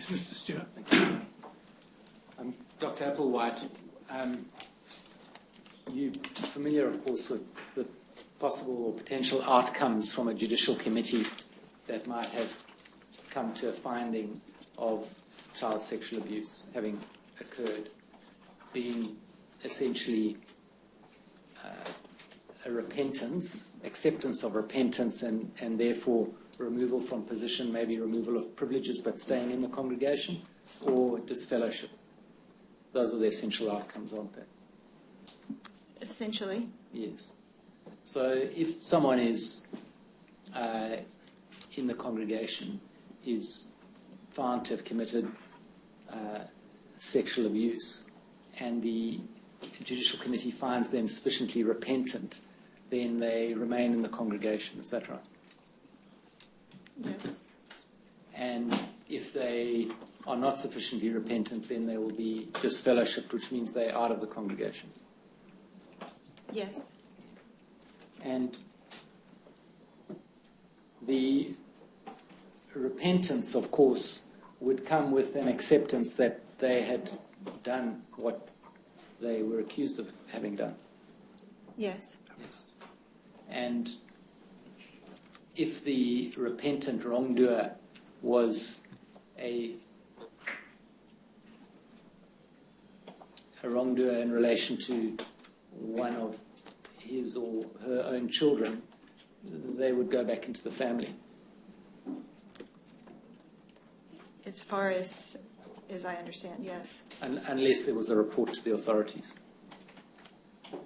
Yes, Mr. Stewart. Thank you. Dr. Applewhite, you're familiar, of course, with the possible or potential outcomes from a judicial committee that might have come to a finding of child sexual abuse having occurred, being essentially a repentance, acceptance of repentance, and therefore removal from position, maybe removal of privileges but staying in the congregation, or disfellowship. Those are the essential outcomes, aren't they? Essentially. Yes. So if someone is in the congregation, is found to have committed sexual abuse, and the judicial committee finds them sufficiently repentant, then they remain in the congregation. Is that right? Yes. And if they are not sufficiently repentant, then they will be disfellowshipped, which means they're out of the congregation. Yes. And the repentance, of course, would come with an acceptance that they had done what they were accused of having done. Yes. Yes. And if the repentant wrongdoer was a wrongdoer in relation to one of his or her own children, they would go back into the family. As far as I understand, yes. Unless there was a report to the authorities.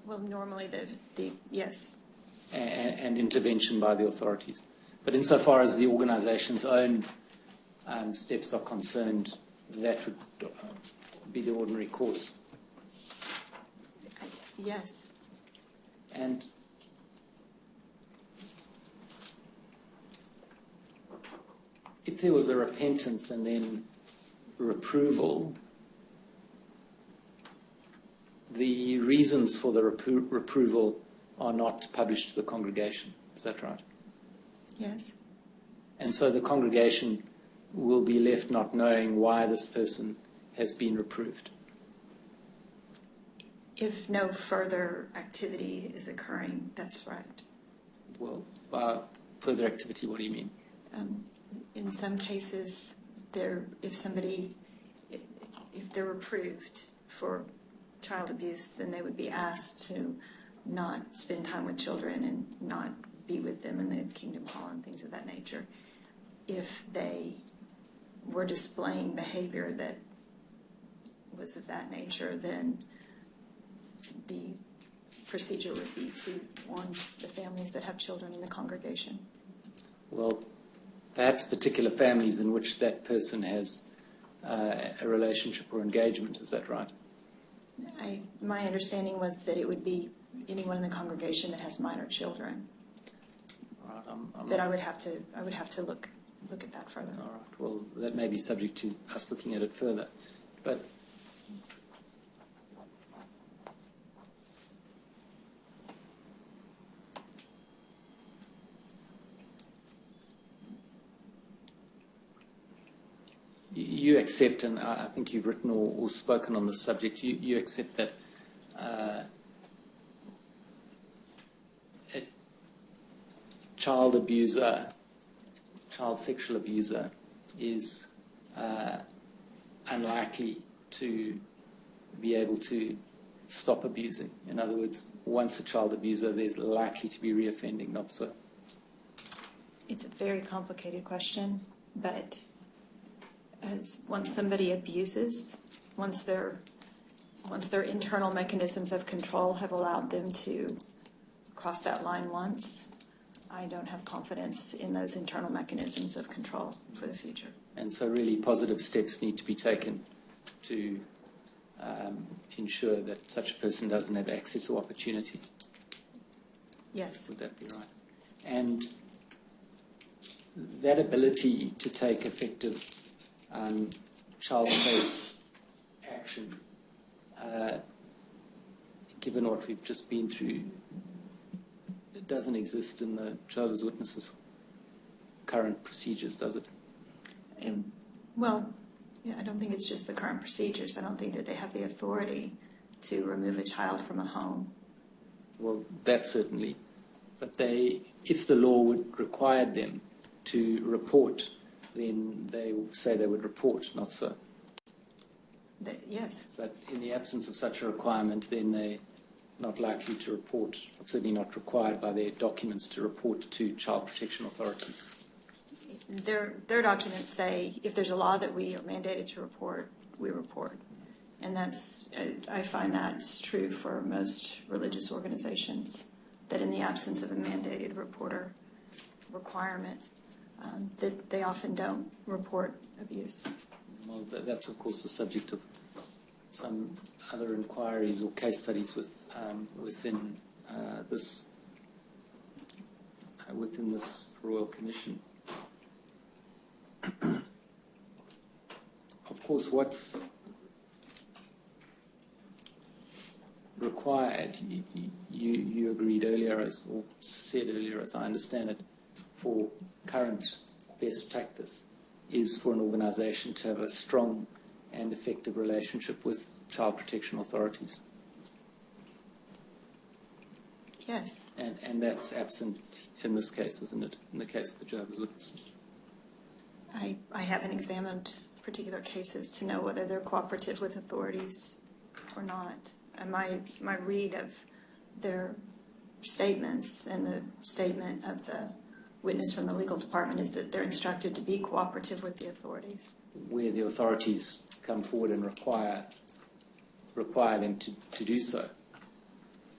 Well, normally the yes. And intervention by the authorities. But insofar as the organisation's own steps are concerned, that would be the ordinary course. Yes. And if there was a repentance and then reproval, the reasons for the reproval are not published to the congregation. Is that right? Yes. And so the congregation will be left not knowing why this person has been reproved. If no further activity is occurring, that's right. Well, by further activity, what do you mean? In some cases, if they're reproved for child abuse, then they would be asked to not spend time with children and not be with them in the Kingdom Hall and things of that nature. If they were displaying behavior that was of that nature, then the procedure would be to warn the families that have children in the congregation. Well, perhaps particular families in which that person has a relationship or engagement. Is that right? My understanding was that it would be anyone in the congregation that has minor children. Right. That I would have to look at that further. All right. Well, that may be subject to us looking at it further, but. You accept, and I think you've written or spoken on this subject, you accept that a child abuser, child sexual abuser is unlikely to be able to stop abusing. In other words, once a child abuser, there's likely to be reoffending, not so. It's a very complicated question, but once somebody abuses, once their internal mechanisms of control have allowed them to cross that line once, I don't have confidence in those internal mechanisms of control for the future. And so really positive steps need to be taken to ensure that such a person doesn't have access or opportunity. Yes. Would that be right? And that ability to take effective child-safe action, given what we've just been through, it doesn't exist in the Jehovah's Witnesses' current procedures, does it? Well, Yeah, I don't think it's just the current procedures. I don't think that they have the authority to remove a child from a home. Well, that certainly. But if the law would require them to report, then they say they would report, not so. Yes. But in the absence of such a requirement, then they're not likely to report, certainly not required by their documents to report to child protection authorities. Their documents say if there's a law that we are mandated to report, we report. And I find that's true for most religious organizations, that in the absence of a mandated reporter requirement, that they often don't report abuse. Well, that's of course the subject of some other inquiries or case studies within this Royal Commission. Of course, what's required, you agreed earlier, or said earlier, as I understand it, for current best practice, is for an organisation to have a strong and effective relationship with child protection authorities. Yes. And that's absent in this case, isn't it? In the case of the Jehovah's Witnesses. I haven't examined particular cases to know whether they're cooperative with authorities or not. And my read of their statements and the statement of the witness from the legal department is that they're instructed to be cooperative with the authorities. Where the authorities come forward and require them to do so.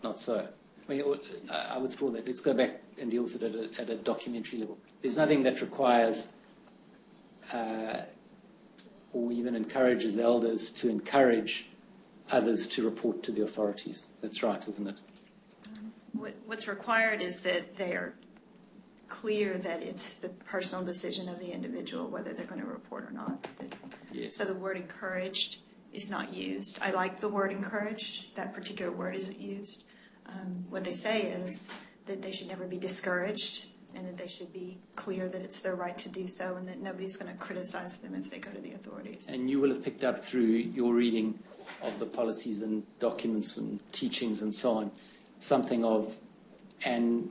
Not so. I mean, I withdraw that. Let's go back and deal with it at a documentary level. There's nothing that requires or even encourages elders to encourage others to report to the authorities. That's right, isn't it? What's required is that they are clear that it's the personal decision of the individual whether they're going to report or not. Yes. So the word encouraged is not used. I like the word encouraged. That particular word isn't used. What they say is that they should never be discouraged and that they should be clear that it's their right to do so and that nobody's going to criticize them if they go to the authorities. And you will have picked up through your reading of the policies and documents and teachings and so on, something of an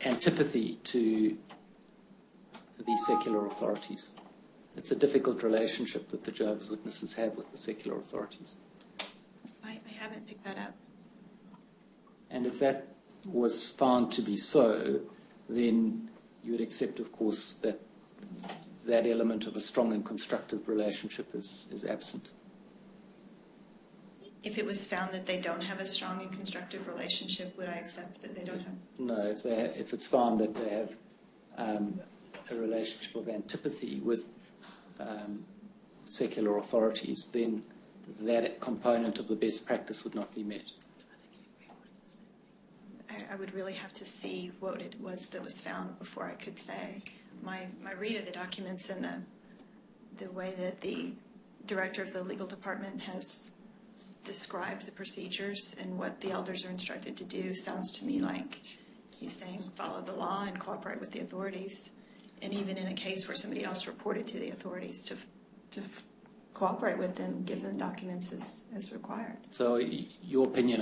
antipathy to the secular authorities. It's a difficult relationship that the Jehovah's Witnesses have with the secular authorities. I haven't picked that up. And if that was found to be so, then you would accept, of course, that that element of a strong and constructive relationship is absent. If it was found that they don't have a strong and constructive relationship, would I accept that they don't have? No, if it's found that they have a relationship of antipathy with secular authorities, then that component of the best practice would not be met. I would really have to see what it was that was found before I could say. My read of the documents and the way that the director of the legal department has described the procedures and what the elders are instructed to do sounds to me like he's saying follow the law and cooperate with the authorities. And even in a case where somebody else reported to the authorities to cooperate with them, give them documents as required. So your opinion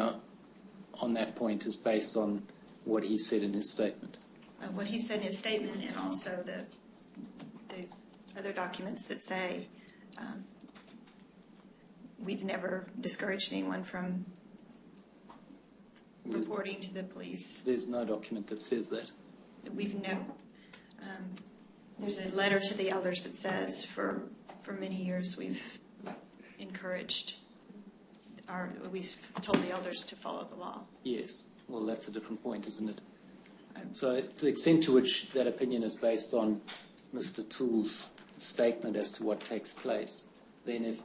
on that point is based on what he said in his statement? What he said in his statement and also the other documents that say we've never discouraged anyone from reporting to the police. There's no document that says that. We've never. There's a letter to the elders that says for many years we've encouraged we've told the elders to follow the law. Yes. Well, that's a different point, isn't it? So to the extent to which that opinion is based on Mr. Toole's statement as to what takes place, then if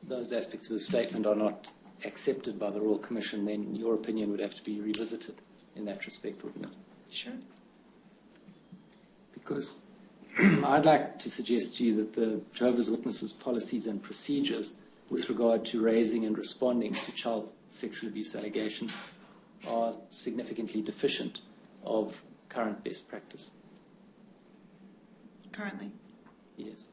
those aspects of the statement are not accepted by the Royal Commission, then your opinion would have to be revisited in that respect, wouldn't it? Sure. Because I'd like to suggest to you that the Jehovah's Witnesses policies and procedures with regard to raising and responding to child sexual abuse allegations are significantly deficient of current best practice. Currently? Yes.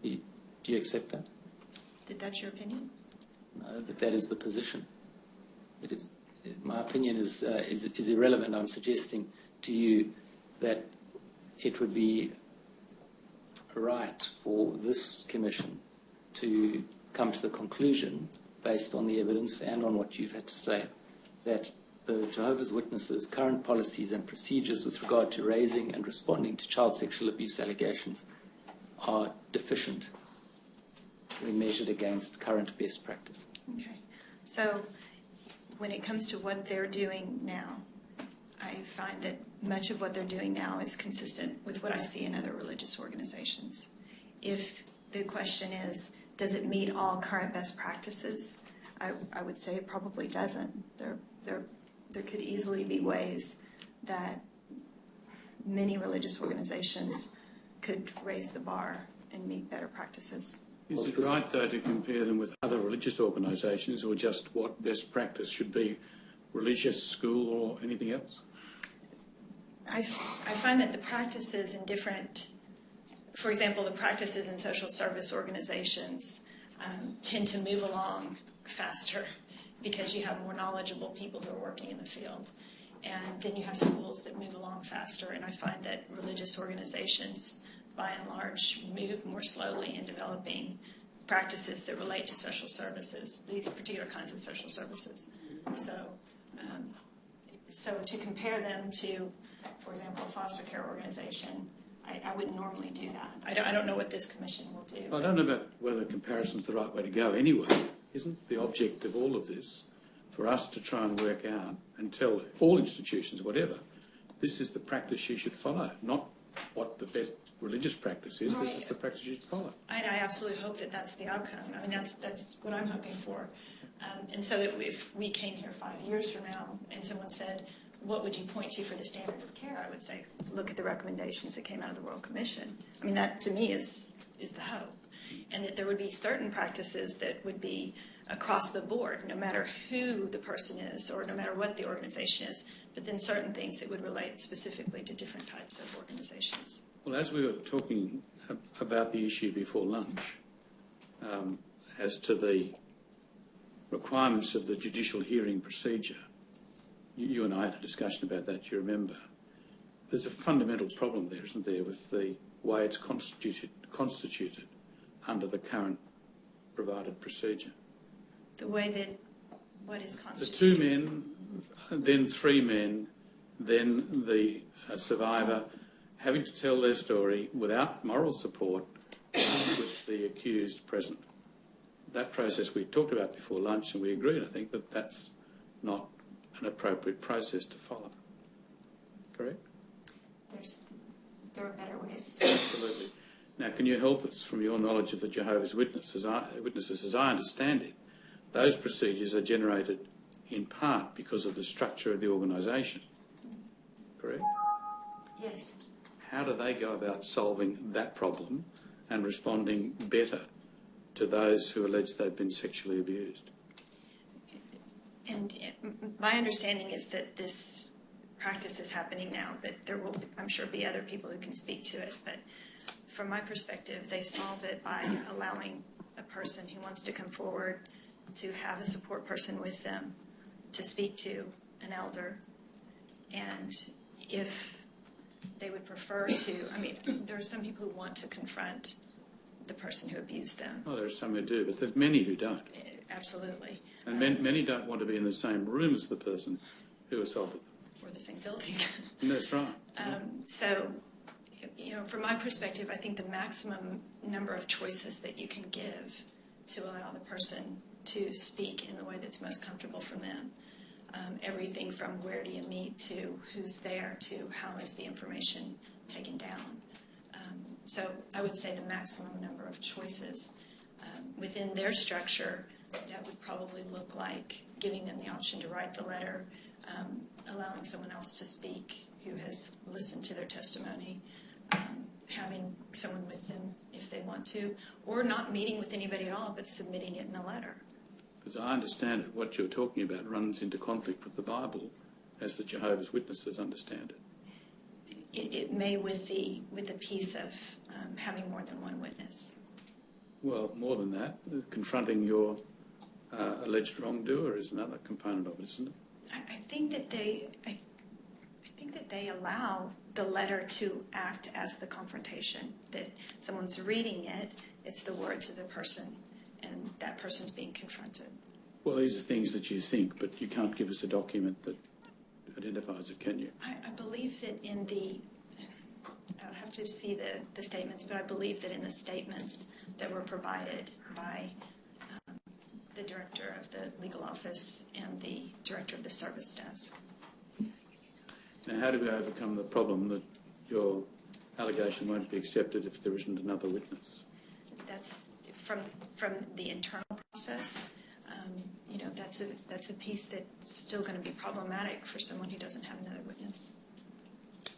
Do you accept that? That's your opinion? No, but that is the position. It is. My opinion is irrelevant. I'm suggesting to you that it would be right for this commission to come to the conclusion, based on the evidence and on what you've had to say, that the Jehovah's Witnesses' current policies and procedures with regard to raising and responding to child sexual abuse allegations are deficient when measured against current best practice. Okay. So when it comes to what they're doing now, I find that much of what they're doing now is consistent with what I see in other religious organizations. If the question is, does it meet all current best practices? I would say it probably doesn't. There could easily be ways that many religious organizations could raise the bar and meet better practices. Is it right, though, to compare them with other religious organisations, or just what best practice should be, religious, school, or anything else? I find that the practices in different, for example, the practices in social service organizations tend to move along faster because you have more knowledgeable people who are working in the field. And then you have schools that move along faster, and I find that religious organizations, by and large, move more slowly in developing practices that relate to social services, these particular kinds of social services. So to compare them to, for example, a foster care organization, I wouldn't normally do that. I don't know what this commission will do. I don't know about whether comparison's the right way to go anyway. Isn't the object of all of this for us to try and work out and tell all institutions, whatever, this is the practice you should follow, not what the best religious practice is. Right. This is the practice you should follow. I absolutely hope that that's the outcome. I mean, that's what I'm hoping for. And so that if we came here 5 years from now and someone said, what would you point to for the standard of care? I would say, look at the recommendations that came out of the Royal Commission. I mean, that to me is the hope. And that there would be certain practices that would be across the board, no matter who the person is or no matter what the organization is, but then certain things that would relate specifically to different types of organizations. Well, as we were talking about the issue before lunch, as to the requirements of the judicial hearing procedure, you and I had a discussion about that, you remember. There's a fundamental problem there, isn't there, with the way it's constituted under the current provided procedure. The way that what is constituted? The 2 men, then 3 men, then the survivor having to tell their story without moral support with the accused present. That process we talked about before lunch, and we agreed, I think, that that's not an appropriate process to follow. Correct? There are better ways. Absolutely. Now, can you help us from your knowledge of the Jehovah's Witnesses? As I understand it, those procedures are generated in part because of the structure of the organisation. Correct? Yes. How do they go about solving that problem and responding better to those who allege they've been sexually abused? And my understanding is that this practice is happening now, that there will, I'm sure, be other people who can speak to it. But from my perspective, they solve it by allowing a person who wants to come forward to have a support person with them, to speak to an elder. And if they would prefer to, I mean, there are some people who want to confront the person who abused them. Oh, there are some who do, but there's many who don't. Absolutely. And many don't want to be in the same room as the person who assaulted them. Or the same building. That's right. So, you know, from my perspective, I think the maximum number of choices that you can give to allow the person to speak in the way that's most comfortable for them. Everything from where do you meet to who's there to how is the information taken down. So I would say the maximum number of choices. Within their structure, that would probably look like giving them the option to write the letter, allowing someone else to speak who has listened to their testimony, having someone with them if they want to, or not meeting with anybody at all but submitting it in a letter. Because I understand it, what you're talking about runs into conflict with the Bible as the Jehovah's Witnesses understand it. It may with the piece of having more than one witness. Well, more than that, confronting your alleged wrongdoer is another component of it, isn't it? I think that I think that they allow the letter to act as the confrontation. That someone's reading it, it's the words of the person, and that person's being confronted. Well, these are things that you think, but you can't give us a document that identifies it, can you? I believe that in the, I'll have to see the statements, but I believe that in the statements that were provided by the director of the legal office and the director of the service desk. Now, how do we overcome the problem that your allegation won't be accepted if there isn't another witness? That's from the internal process. That's a piece that's still going to be problematic for someone who doesn't have another witness.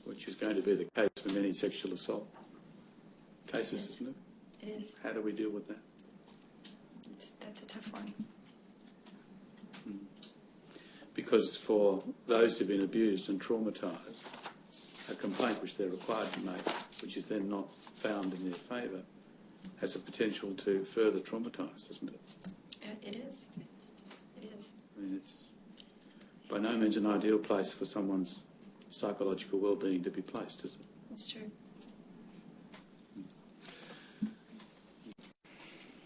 Which is going to be the case for many sexual assault cases, Yes. isn't it? It is. How do we deal with that? That's a tough one. Because for those who've been abused and traumatised, a complaint which they're required to make, which is then not found in their favour, has a potential to further traumatise, doesn't it? It is. It is. I mean, it's by no means an ideal place for someone's psychological well-being to be placed, is it? It's true.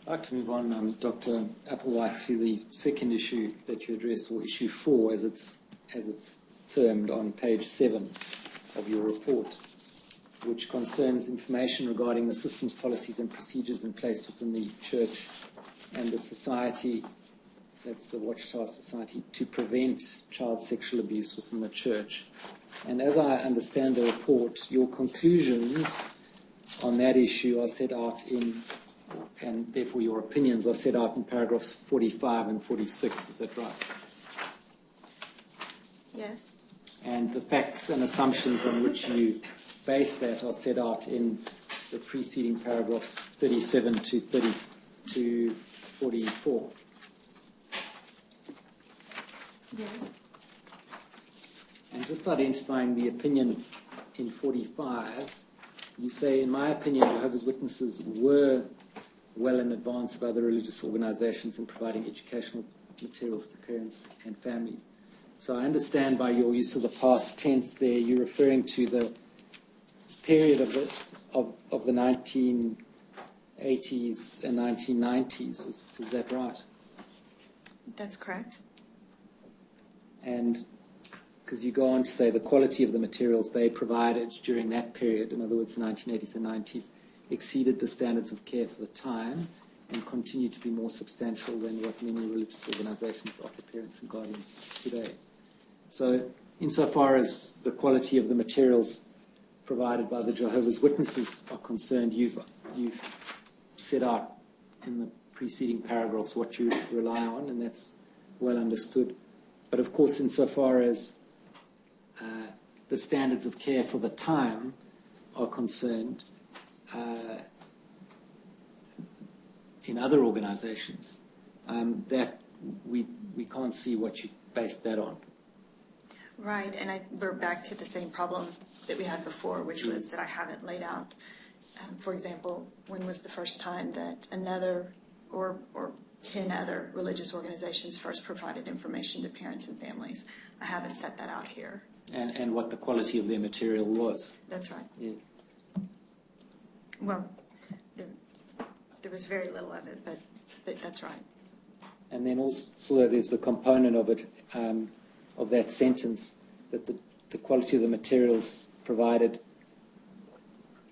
I'd like to move on, Dr. Applewhite, to the second issue that you address, or issue 4, as it's termed on page 7 of your report, which concerns information regarding the systems, policies and procedures in place within the church and the society, that's the Watchtower Society, to prevent child sexual abuse within the church. And as I understand the report, your conclusions on that issue are set out in, and therefore your opinions are set out in paragraphs 45 and 46, is that right? Yes. And the facts and assumptions on which you base that are set out in the preceding paragraphs 37 to 44. Yes. And just identifying the opinion in 45, you say, in my opinion, Jehovah's Witnesses were well in advance of other religious organizations in providing educational materials to parents and families. So I understand by your use of the past tense there, you're referring to the period of the 1980s and 1990s. Is that right? That's correct. And because you go on to say the quality of the materials they provided during that period, in other words, the 1980s and 90s, exceeded the standards of care for the time and continue to be more substantial than what many religious organizations offer parents and guardians today. So insofar as the quality of the materials provided by the Jehovah's Witnesses are concerned, you've set out in the preceding paragraphs what you rely on, and that's well understood. But of course, insofar as the standards of care for the time are concerned, in other organizations, that we can't see what you've based that on. Right, and we're back to the same problem that we had before, which was that I haven't laid out, for example, when was the first time that another or 10 other religious organizations first provided information to parents and families. I haven't set that out here. And what the quality of their material was. That's right. Yes. Well, there was very little of it, but that's right. And then also there's the component of it, of that sentence, that the quality of the materials provided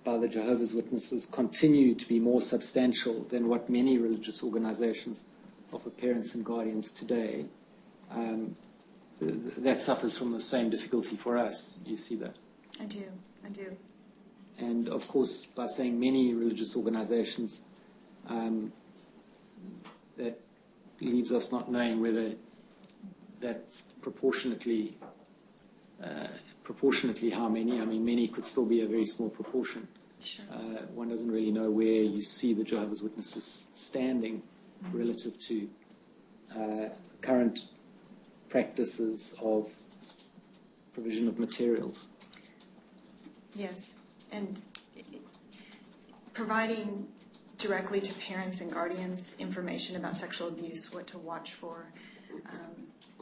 by the Jehovah's Witnesses continue to be more substantial than what many religious organizations offer parents and guardians today. That suffers from the same difficulty for us. You see that? I do. And of course, by saying many religious organizations, that leaves us not knowing whether that's proportionately how many. I mean, many could still be a very small proportion. Sure. One doesn't really know where you see the Jehovah's Witnesses standing relative to current practices of provision of materials. Yes, and providing directly to parents and guardians information about sexual abuse, what to watch for,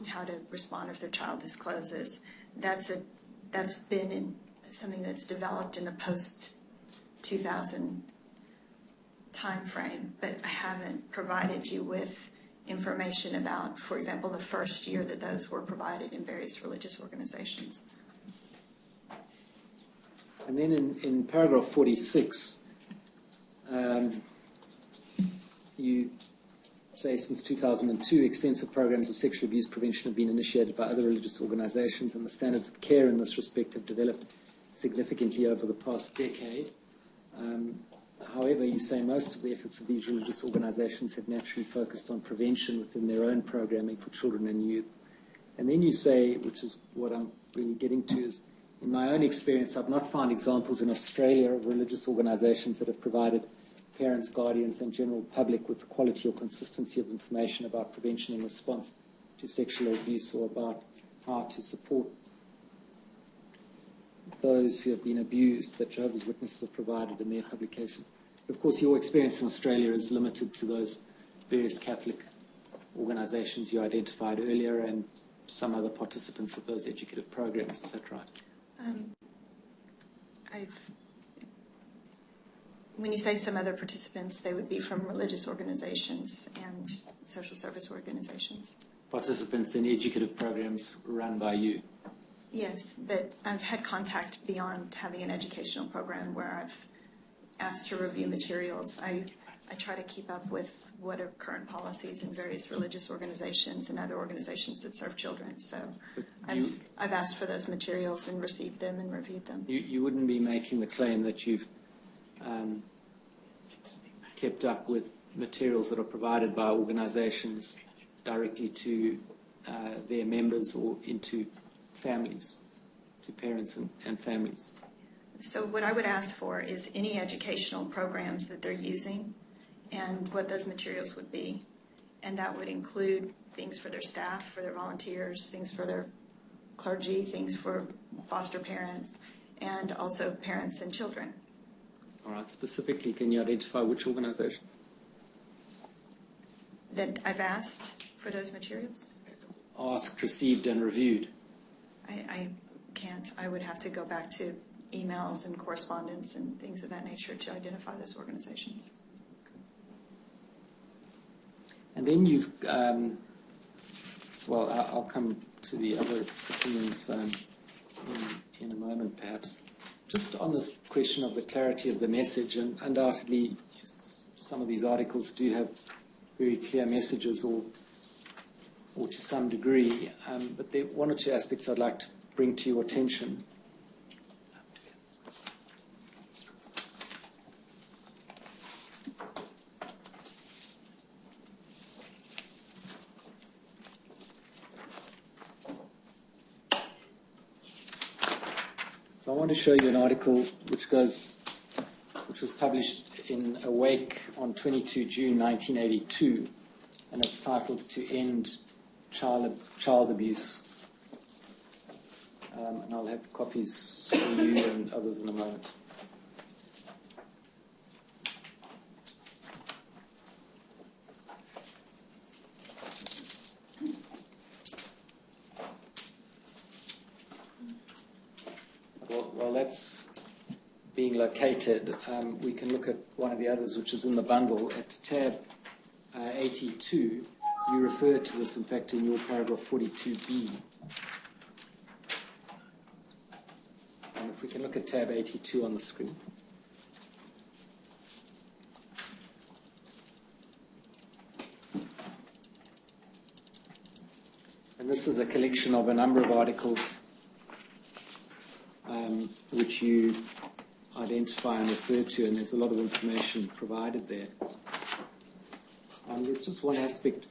how to respond if their child discloses. That's been something that's developed in the post-2000 time frame, but I haven't provided you with information about, for example, the first year that those were provided in various religious organizations. And then in paragraph 46, you say since 2002, extensive programs of sexual abuse prevention have been initiated by other religious organizations, and the standards of care in this respect have developed significantly over the past decade. However, you say most of the efforts of these religious organizations have naturally focused on prevention within their own programming for children and youth. And then you say, which is what I'm really getting to, is in my own experience, I've not found examples in Australia of religious organizations that have provided parents, guardians, and general public with the quality or consistency of information about prevention and response to sexual abuse, or about how to support those who have been abused that Jehovah's Witnesses have provided in their publications. But of course, your experience in Australia is limited to those various Catholic organizations you identified earlier and some other participants of those educative programs. Is that right? When you say some other participants, they would be from religious organizations and social service organizations. Participants in educative programs run by you? Yes, but I've had contact beyond having an educational program where I've asked to review materials. I try to keep up with what are current policies in various religious organizations and other organizations that serve children. So I've asked for those materials and received them and reviewed them. You wouldn't be making the claim that you've kept up with materials that are provided by organizations directly to their members or into families, to parents and families. So what I would ask for is any educational programs that they're using and what those materials would be. And that would include things for their staff, for their volunteers, things for their clergy, things for foster parents, and also parents and children. All right. Specifically, can you identify which organizations? That I've asked for those materials? Asked, received, and reviewed. I can't. I would have to go back to emails and correspondence and things of that nature to identify those organizations. And then you've, well, I'll come to the other opinions in a moment, perhaps. Just on this question of the clarity of the message, and undoubtedly some of these articles do have very clear messages, or to some degree, but there are one or two aspects I'd like to bring to your attention. So I want to show you an article which was published in Awake on 22 June 1982, and it's titled "To End Child Abuse." And I'll have copies for you and others in a moment. While that's being located, we can look at one of the others, which is in the bundle at tab 82. You referred to this, in fact, in your paragraph 42B. And if we can look at tab 82 on the screen. And this is a collection of a number of articles which you identify and refer to, and there's a lot of information provided there. There's just one aspect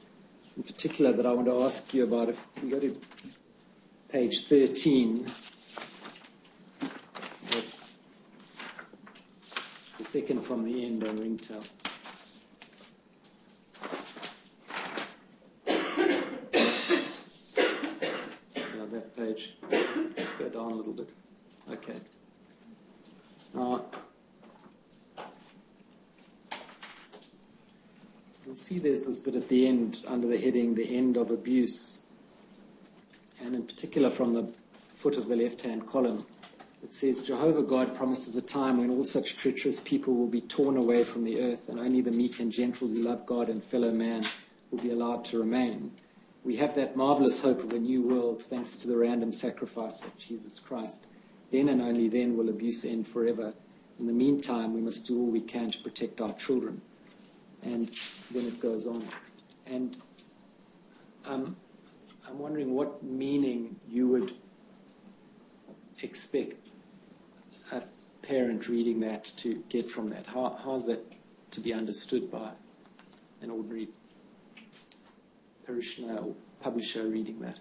in particular that I want to ask you about. If we go to page 13, that's the second from the end on ringtail. Yeah, that page. Let's go down a little bit. Okay. Now, You'll see there's this bit at the end, under the heading, the end of abuse. And in particular from the foot of the left-hand column, it says, Jehovah God promises a time when all such treacherous people will be torn away from the earth, and only the meek and gentle who love God and fellow man will be allowed to remain. We have that marvelous hope of a new world thanks to the random sacrifice of Jesus Christ. Then and only then will abuse end forever. In the meantime, we must do all we can to protect our children. And then it goes on. And I'm wondering what meaning you would expect a parent reading that to get from that. How's that to be understood by an ordinary parishioner or publisher reading that?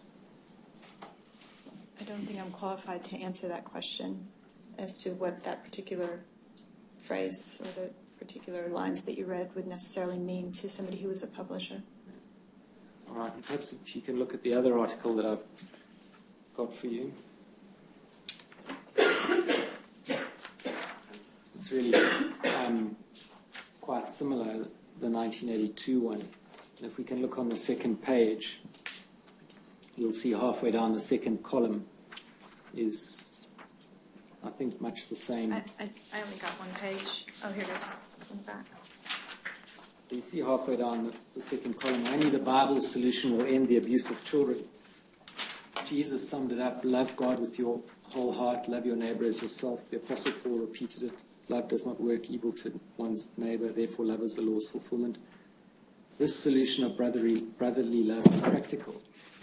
I don't think I'm qualified to answer that question as to what that particular phrase or the particular lines that you read would necessarily mean to somebody who was a publisher. All right, and perhaps if you can look at the other article that I've got for you. It's really quite similar, the 1982 one. And if we can look on the second page, you'll see halfway down the second column is, I think, much the same. I only got one page. Oh, here it is. It's in the back. You see halfway down the second column, only the Bible's solution will end the abuse of children. Jesus summed it up, love God with your whole heart, love your neighbor as yourself. The Apostle Paul repeated it, love does not work evil to one's neighbor, therefore love is the law's fulfillment. This solution of brotherly love is practical.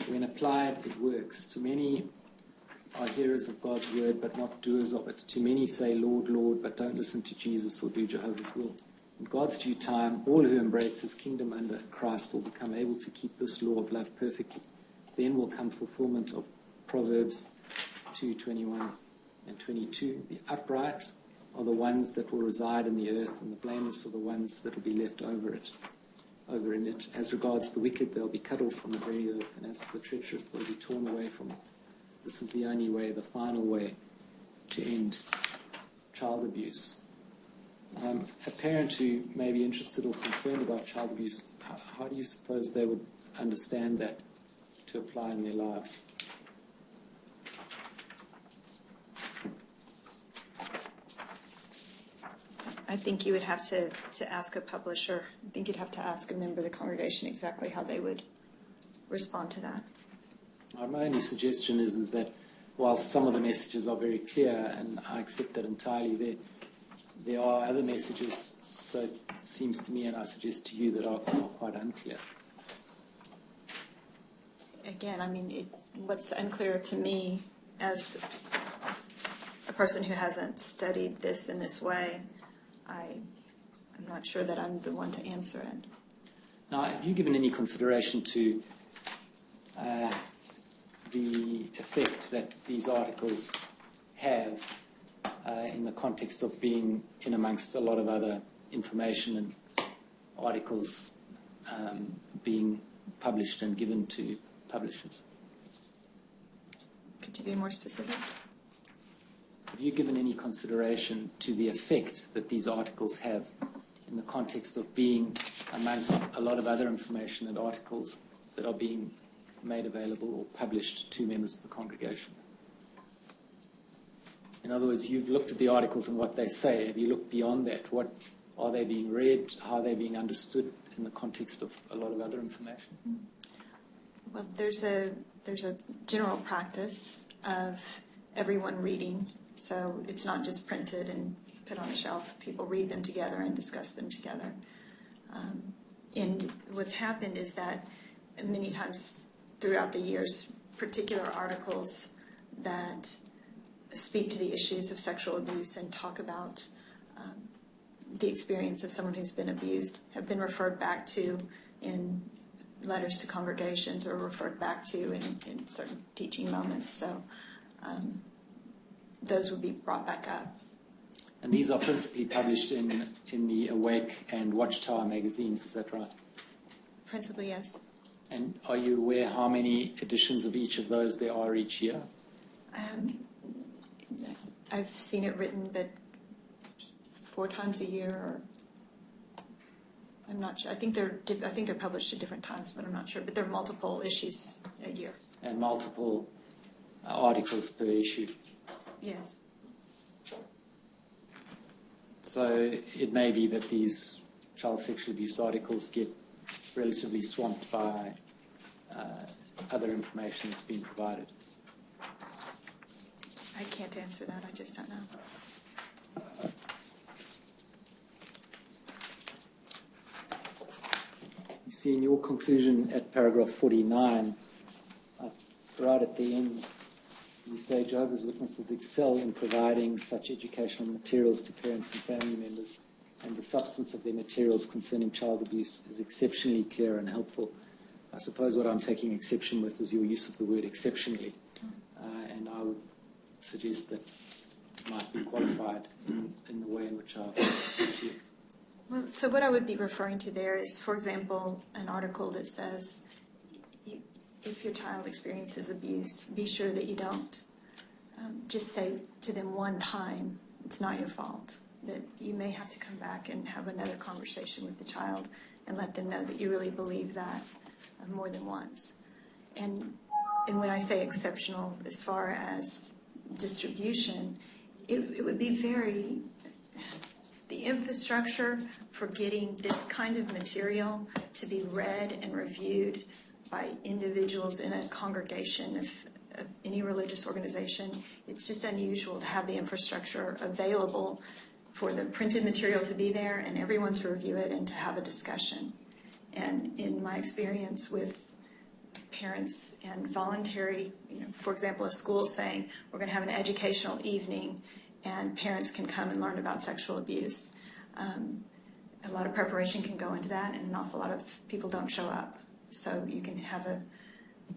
When applied, it works. Too many are hearers of God's word, but not doers of it. Too many say, Lord, Lord, but don't listen to Jesus or do Jehovah's will. In God's due time, all who embrace his kingdom under Christ will become able to keep this law of love perfectly. Then will come fulfillment of Proverbs 2:21 and 22. The upright are the ones that will reside in the earth, and the blameless are the ones that will be left over in it. As regards the wicked, they'll be cut off from the very earth, and as for the treacherous, they'll be torn away from it. This is the only way, the final way, to end child abuse. A parent who may be interested or concerned about child abuse, how do you suppose they would understand that to apply in their lives? I think you would have to ask a publisher. I think you'd have to ask a member of the congregation exactly how they would respond to that. My only suggestion is that while some of the messages are very clear, and I accept that entirely, there are other messages, so it seems to me, and I suggest to you, that are quite unclear. Again, I mean, what's unclear to me as a person who hasn't studied this in this way, I'm not sure that I'm the one to answer it. Now, have you given any consideration to the effect that these articles have in the context of being in amongst a lot of other information and articles being published and given to publishers? Could you be more specific? Have you given any consideration to the effect that these articles have in the context of being amongst a lot of other information and articles that are being made available or published to members of the congregation? In other words, you've looked at the articles and what they say. Have you looked beyond that? What are they being read? How are they being understood in the context of a lot of other information? Well, there's a general practice of everyone reading, so it's not just printed and put on a shelf. People read them together and discuss them together. And what's happened is that many times throughout the years, particular articles that speak to the issues of sexual abuse and talk about the experience of someone who's been abused have been referred back to in letters to congregations or referred back to in certain teaching moments. So those would be brought back up. And these are principally published in the Awake and Watchtower magazines, is that right? Principally, yes. And are you aware how many editions of each of those there are each year? I've seen it written, but 4 times a year or I'm not sure. I think they're published at different times, but I'm not sure. But there are multiple issues a year. And multiple articles per issue. Yes. So it may be that these child sexual abuse articles get relatively swamped by other information that's been provided. I can't answer that. I just don't know. You see in your conclusion at paragraph 49, right at the end, you say Jehovah's Witnesses excel in providing such educational materials to parents and family members, and the substance of their materials concerning child abuse is exceptionally clear and helpful. I suppose what I'm taking exception with is your use of the word exceptionally, and I would suggest that it might be qualified in the way in which I've put to you. Well, so what I would be referring to there is, for example, an article that says, if your child experiences abuse, be sure that you don't just say to them one time, it's not your fault. That you may have to come back and have another conversation with the child and let them know that you really believe that more than once. And when I say exceptional as far as distribution, it would be the infrastructure for getting this kind of material to be read and reviewed by individuals in a congregation of any religious organization. It's just unusual to have the infrastructure available for the printed material to be there and everyone to review it and to have a discussion. And in my experience with parents and voluntary, for example, a school saying we're going to have an educational evening and parents can come and learn about sexual abuse. A lot of preparation can go into that, and an awful lot of people don't show up. So you can have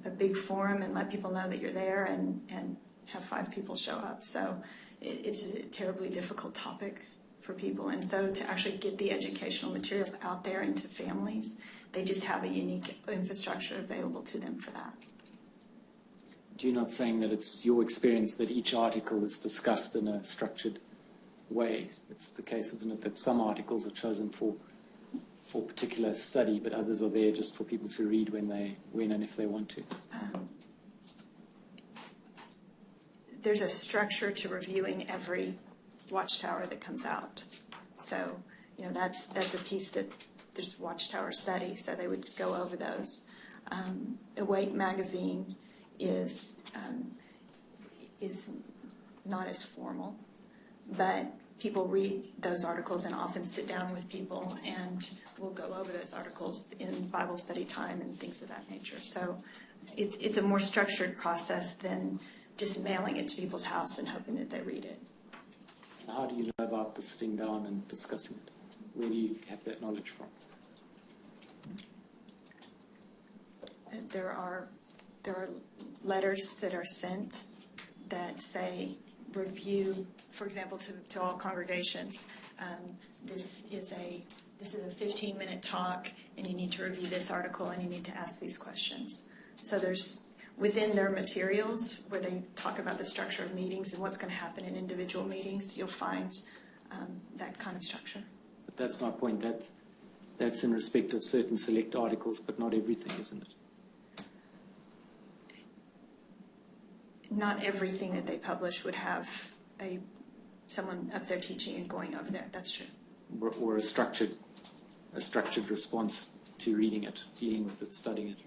a big forum and let people know that you're there and have 5 people show up. So it's a terribly difficult topic for people. And so to actually get the educational materials out there into families, they just have a unique infrastructure available to them for that. You're not saying that it's your experience that each article is discussed in a structured way. It's the case, isn't it, that some articles are chosen for particular study, but others are there just for people to read when and if they want to. There's a structure to reviewing every Watchtower that comes out. So, that's a piece that there's Watchtower study, so they would go over those. Awake magazine is not as formal, but people read those articles and often sit down with people and we'll go over those articles in Bible study time and things of that nature. So it's a more structured process than just mailing it to people's house and hoping that they read it. How do you know about the sitting down and discussing it? Where do you have that knowledge from? There are letters that are sent that say review, for example, to all congregations. This is a 15-minute talk, and you need to review this article, and you need to ask these questions. So there's within their materials where they talk about the structure of meetings and what's going to happen in individual meetings, you'll find that kind of structure. But that's my point. That's in respect of certain select articles, but not everything, isn't it? Not everything that they publish would have someone up there teaching and going over there. That's true. Or a structured response to reading it, dealing with it, studying it.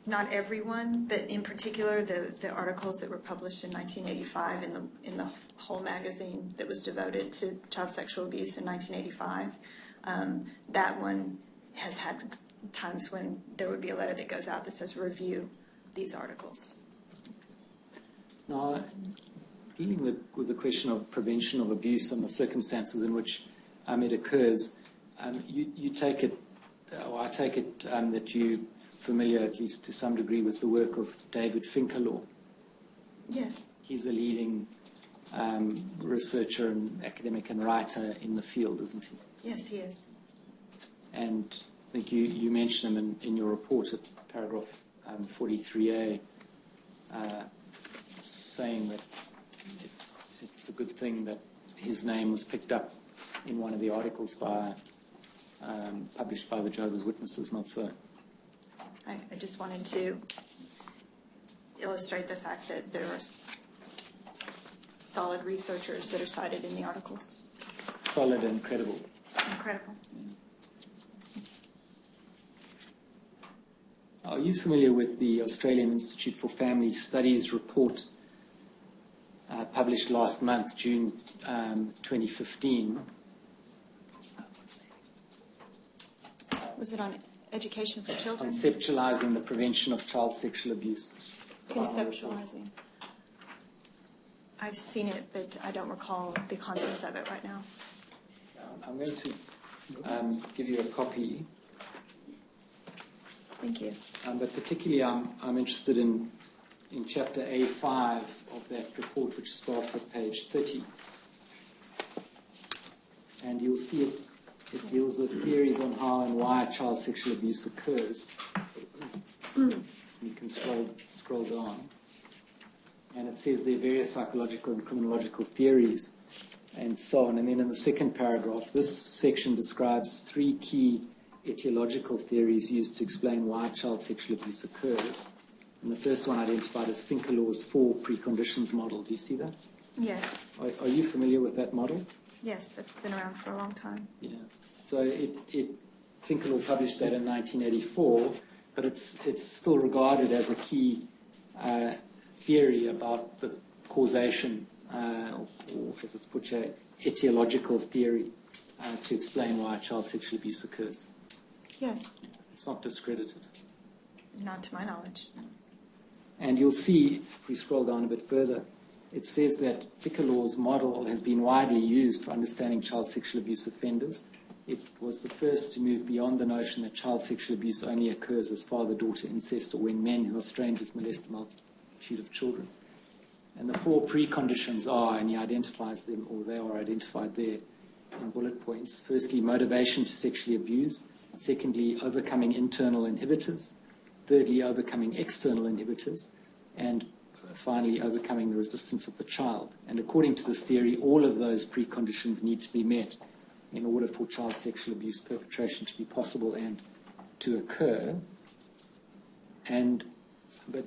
Not everyone, but in particular, the articles that were published in 1985 in the whole magazine that was devoted to child sexual abuse in 1985, that one has had times when there would be a letter that goes out that says review these articles. Now, dealing with the question of prevention of abuse and the circumstances in which it occurs, you take it, or I take it that you're familiar, at least to some degree, with the work of David Finkelor. Yes. He's a leading researcher and academic and writer in the field, isn't he? Yes, he is. And I think you mention him in your report at paragraph 43A, saying that it's a good thing that his name was picked up in one of the articles by published by the Jehovah's Witnesses, not so. I just wanted to illustrate the fact that there are solid researchers that are cited in the articles. Solid and credible. Incredible. Are you familiar with the Australian Institute for Family Studies report published last month, June 2015? Was it on education for children? Conceptualizing the prevention of child sexual abuse. Conceptualizing. I've seen it, but I don't recall the contents of it right now. I'm going to give you a copy. Thank you. But particularly I'm interested in chapter A5 of that report, which starts at page 30. And you'll see it deals with theories on how and why child sexual abuse occurs. You can scroll down. And it says there are various psychological and criminological theories and so on. And then in the second paragraph, this section describes 3 key etiological theories used to explain why child sexual abuse occurs. And the first one identified as Finkelau's 4 preconditions model. Do you see that? Yes. Are you familiar with that model? Yes, that's been around for a long time. Yeah. So Finkelau published that in 1984, but it's still regarded as a key theory about the causation, or as it's put here, etiological theory to explain why child sexual abuse occurs. Yes. It's not discredited. Not to my knowledge. And you'll see, if we scroll down a bit further, it says that Finkelau's model has been widely used for understanding child sexual abuse offenders. It was the first to move beyond the notion that child sexual abuse only occurs as father-daughter incest or when men who are strangers molest a multitude of children. And the 4 preconditions are, and he identifies them, or they are identified there in bullet points. Firstly, motivation to sexually abuse. Secondly, overcoming internal inhibitors. Thirdly, overcoming external inhibitors. And finally, overcoming the resistance of the child. And according to this theory, all of those preconditions need to be met in order for child sexual abuse perpetration to be possible and to occur. But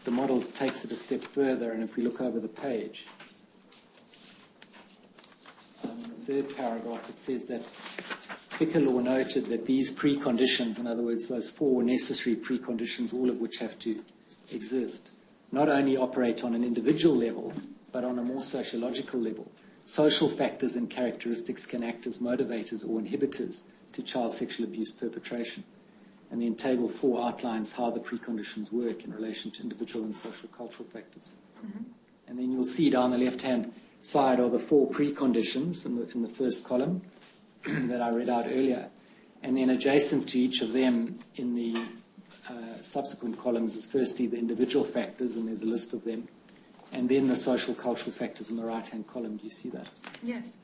the model takes it a step further, and if we look over the page, the third paragraph, it says that Finkelau noted that these preconditions, in other words, those 4 necessary preconditions, all of which have to exist, not only operate on an individual level, but on a more sociological level. Social factors and characteristics can act as motivators or inhibitors to child sexual abuse perpetration. And then Table 4 outlines how the preconditions work in relation to individual and social cultural factors. Mm-hmm. And then you'll see down the left-hand side are the 4 preconditions in the first column that I read out earlier. And then adjacent to each of them in the subsequent columns is firstly the individual factors, and there's a list of them. And then the social cultural factors in the right-hand column. Do you see that? Yes.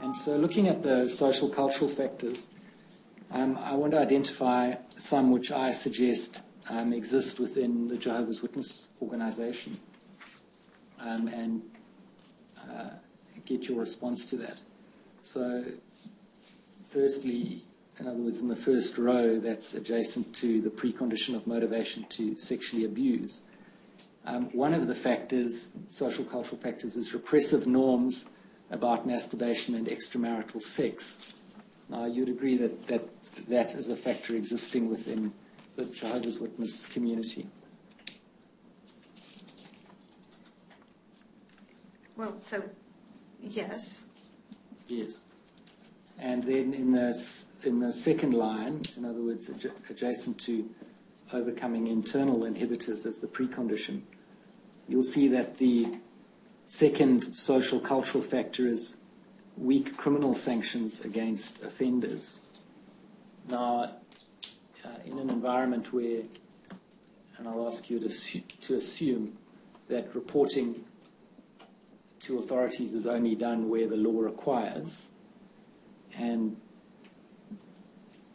And so looking at the social cultural factors, I want to identify some which I suggest exist within the Jehovah's Witness organization and get your response to that. So firstly, in other words, in the first row that's adjacent to the precondition of motivation to sexually abuse, one of the factors, social cultural factors, is repressive norms about masturbation and extramarital sex. Now, you'd agree that is a factor existing within the Jehovah's Witness community. Well, so, yes. Yes. And then in the second line, in other words, adjacent to overcoming internal inhibitors as the precondition, you'll see that the second social cultural factor is weak criminal sanctions against offenders. Now, in an environment where, and I'll ask you to assume that reporting to authorities is only done where the law requires, and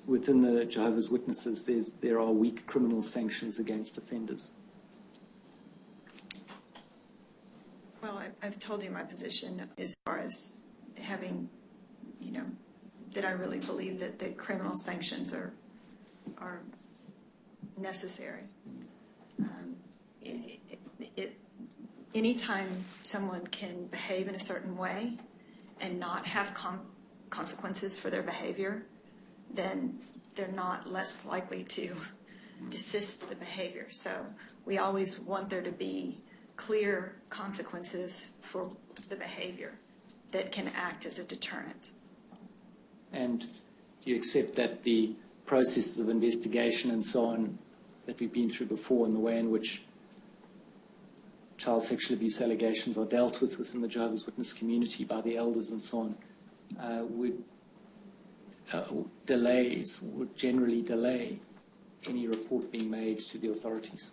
within the Jehovah's Witnesses there are weak criminal sanctions against offenders. Well, I've told you my position as far as having, I really believe that the criminal sanctions are necessary. Anytime someone can behave in a certain way and not have consequences for their behavior, then they're not less likely to desist the behavior. So we always want there to be clear consequences for the behavior that can act as a deterrent. And do you accept that the processes of investigation and so on that we've been through before, and the way in which child sexual abuse allegations are dealt with within the Jehovah's Witness community by the elders and so on, would generally delay any report being made to the authorities?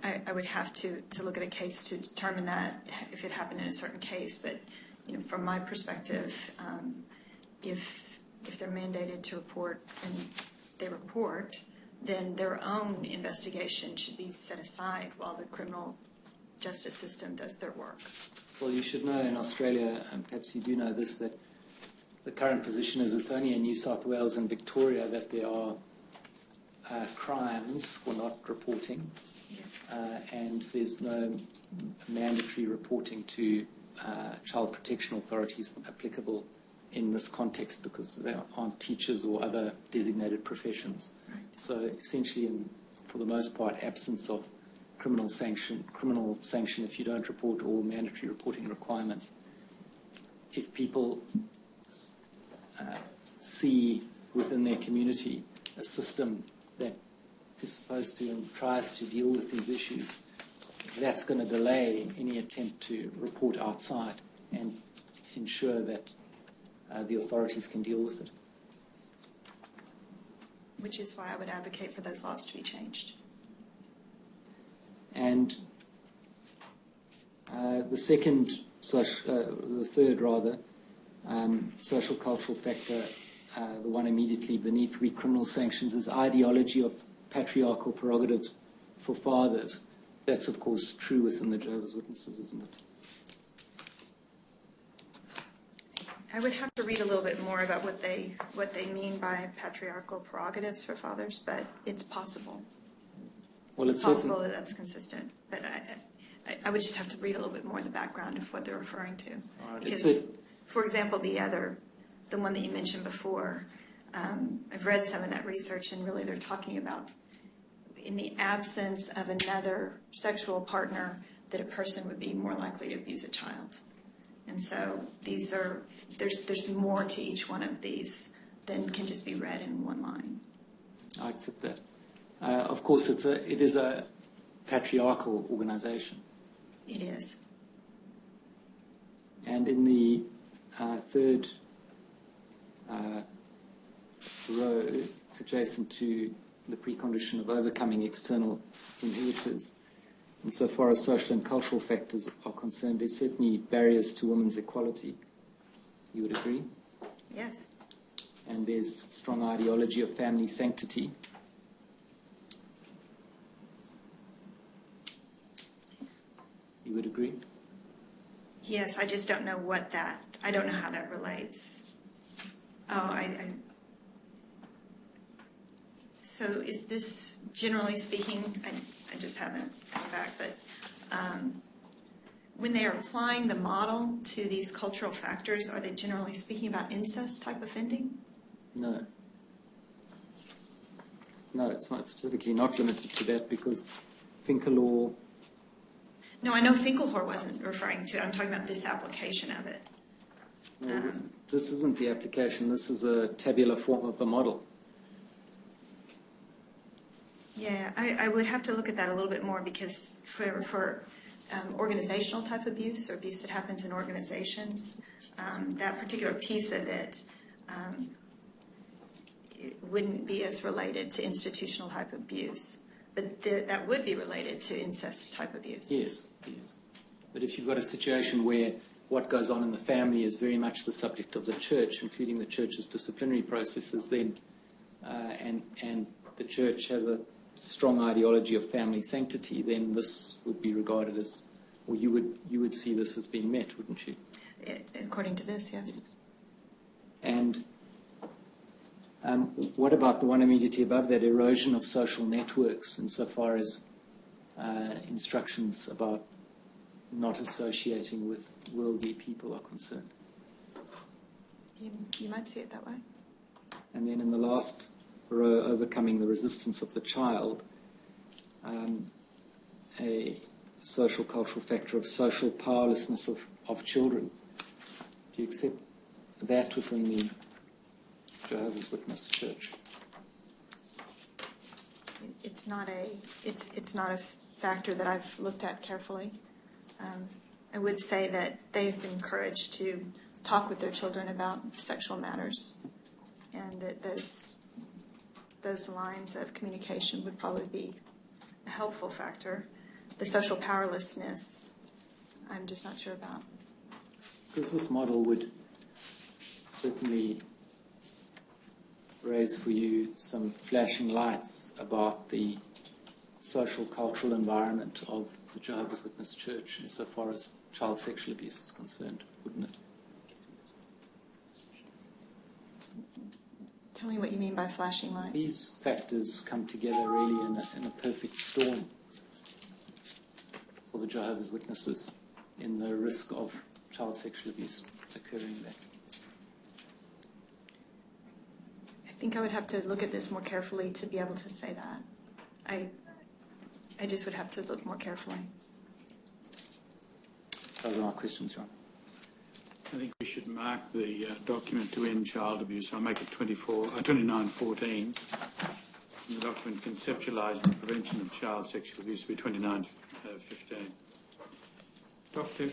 I would have to look at a case to determine that, if it happened in a certain case. But from my perspective, if they're mandated to report and they report, then their own investigation should be set aside while the criminal justice system does their work. Well, you should know in Australia, and perhaps you do know this, that the current position is it's only in New South Wales and Victoria that there are crimes for not reporting. Yes. And there's no mandatory reporting to child protection authorities applicable in this context, because there aren't teachers or other designated professions. Right. So essentially, for the most part, absence of criminal sanction if you don't report, or mandatory reporting requirements. If people see within their community a system that is supposed to and tries to deal with these issues, that's going to delay any attempt to report outside and ensure that the authorities can deal with it. Which is why I would advocate for those laws to be changed. And the third social cultural factor, the one immediately beneath weak criminal sanctions, is ideology of patriarchal prerogatives for fathers. That's, of course, true within the Jehovah's Witnesses, isn't it? I would have to read a little bit more about what they mean by patriarchal prerogatives for fathers, but it's possible. Well, it's possible that that's consistent, but I would just have to read a little bit more in the background of what they're referring to. Right. Because, for example, the one that you mentioned before, I've read some of that research, and really they're talking about in the absence of another sexual partner that a person would be more likely to abuse a child. And so there's more to each one of these than can just be read in one line. I accept that. Of course, it is a patriarchal organization. It is. And in the third row, adjacent to the precondition of overcoming external inhibitors, insofar as social and cultural factors are concerned, there's certainly barriers to women's equality. You would agree? Yes. And there's strong ideology of family sanctity. You would agree? Yes, I just don't know I don't know how that relates. So is this, generally speaking, I just haven't come back, but when they are applying the model to these cultural factors, are they generally speaking about incest type offending? No. No, it's not specifically not limited to that, because Finkelor... No, I know Finkelhor wasn't referring to it. I'm talking about this application of it. No, this isn't the application. This is a tabular form of the model. Yeah, I would have to look at that a little bit more, because for organizational type abuse, or abuse that happens in organizations, that particular piece of it, it wouldn't be as related to institutional type abuse. But that would be related to incest type abuse. Yes, yes. But if you've got a situation where what goes on in the family is very much the subject of the church, including the church's disciplinary processes, then and the church has a strong ideology of family sanctity, then this would be regarded as, or you would see this as being met, wouldn't you? According to this, yes. And what about the one immediately above that, erosion of social networks, insofar as instructions about not associating with worldly people are concerned? You might see it that way. And then in the last row, overcoming the resistance of the child, a social cultural factor of social powerlessness of children. Do you accept that within the Jehovah's Witness Church? It's not a factor that I've looked at carefully. I would say that they've been encouraged to talk with their children about sexual matters, and that those lines of communication would probably be a helpful factor. The social powerlessness, I'm just not sure about. Because this model would certainly raise for you some flashing lights about the social cultural environment of the Jehovah's Witness Church insofar as child sexual abuse is concerned, wouldn't it? Tell me what you mean by flashing lights. These factors come together really in a perfect storm for the Jehovah's Witnesses in the risk of child sexual abuse occurring there. I think I would have to look at this more carefully to be able to say that. I just would have to look more carefully. Those are my questions, John. I think we should mark the document to end child abuse. I'll make it 2914. The document conceptualising the prevention of child sexual abuse will be 2915. Doctor,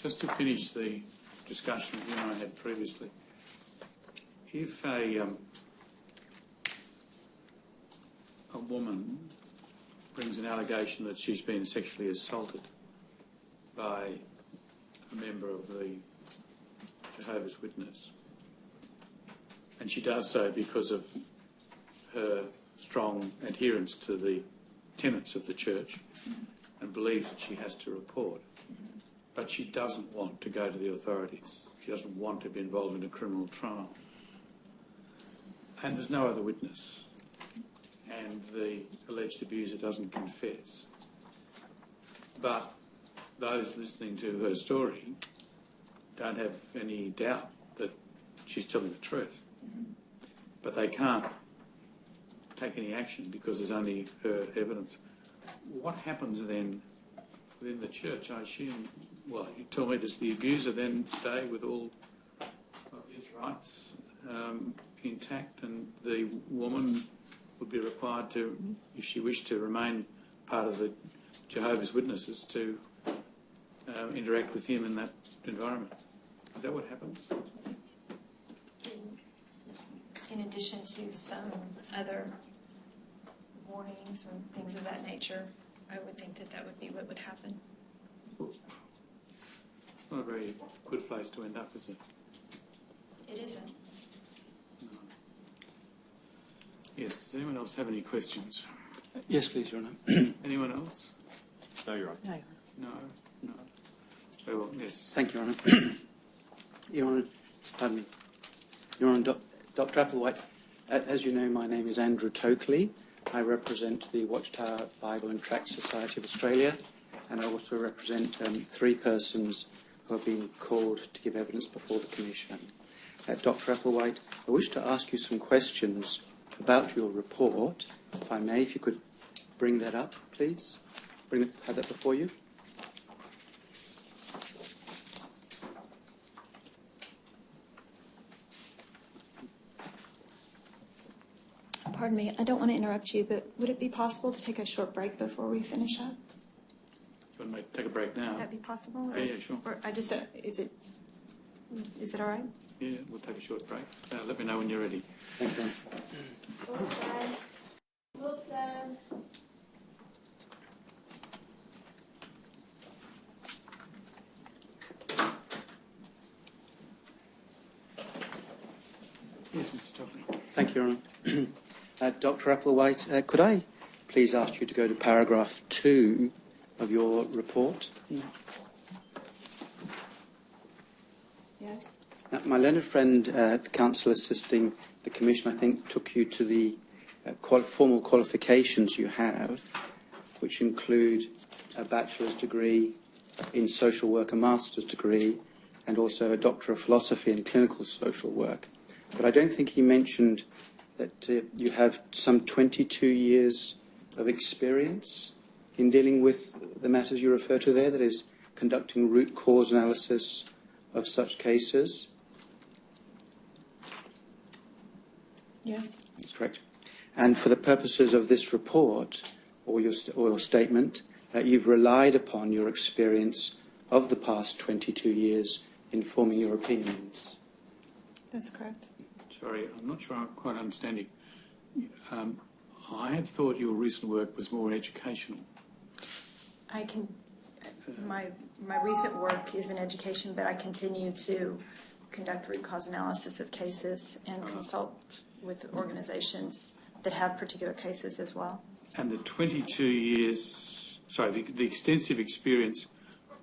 just to finish the discussion that you and I had previously, if a woman brings an allegation that she's been sexually assaulted by a member of the Jehovah's Witness, and she does so because of her strong adherence to the tenets of the church and believes that she has to report, but she doesn't want to go to the authorities. She doesn't want to be involved in a criminal trial. And there's no other witness, and the alleged abuser doesn't confess. But those listening to her story don't have any doubt that she's telling the truth. But they can't take any action because there's only her evidence. What happens then within the church? I assume, well, you tell me, does the abuser then stay with all of his rights intact, and the woman would be required to, if she wished to remain part of the Jehovah's Witnesses, to interact with him in that environment? Is that what happens? In addition to some other warnings or things of that nature, I would think that would be what would happen. It's not a very good place to end up, is it? It isn't. No. Yes, does anyone else have any questions? Yes, please, Your Honour. Anyone else? No, Your Honour. No. No. Very well, yes. Thank you, Your Honour. Your Honour, pardon me. Your Honour, Dr. Applewhite, as you know, my name is Andrew Tokley. I represent the Watchtower Bible and Tract Society of Australia, and I also represent 3 persons who have been called to give evidence before the Commission. Dr. Applewhite, I wish to ask you some questions about your report. If I may, if you could bring that up, please. Have that before you. Pardon me, I don't want to interrupt you, but would it be possible to take a short break before we finish up? Do you want to take a break now? Would that be possible? Yeah, sure. Or I just, is it all right? Yeah, we'll take a short break. Let me know when you're ready. Thank you. We'll stand. We'll stand. Yes, Mr. Tokley. Thank you, Your Honour. Dr. Applewhite, could I please ask you to go to paragraph 2 of your report? Yes. My learned friend, the counsel assisting the Commission, I think, took you to the formal qualifications you have, which include a bachelor's degree in social work, a master's degree, and also a Doctor of Philosophy in Clinical Social Work. But I don't think he mentioned that you have some 22 years of experience in dealing with the matters you refer to there, that is, conducting root cause analysis of such cases. Yes. That's correct. And for the purposes of this report or your statement, you've relied upon your experience of the past 22 years in forming your opinions. That's correct. Sorry, I'm not sure I'm quite understanding. I had thought your recent work was more educational. My recent work is in education, but I continue to conduct root cause analysis of cases and consult with organizations that have particular cases as well. And the 22 years, sorry, the extensive experience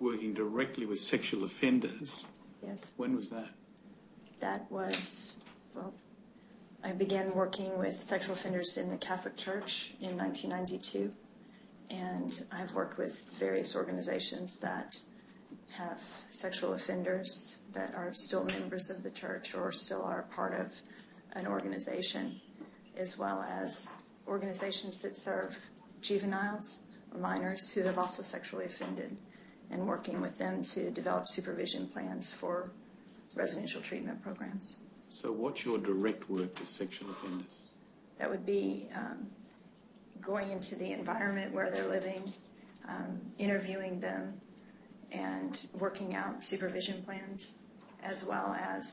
working directly with sexual offenders. Yes. When was that? That was, well, I began working with sexual offenders in the Catholic Church in 1992, and I've worked with various organizations that have sexual offenders that are still members of the church or still are part of an organization, as well as organizations that serve juveniles or minors who have also sexually offended, and working with them to develop supervision plans for residential treatment programs. So what's your direct work with sexual offenders? That would be going into the environment where they're living, interviewing them, and working out supervision plans, as well as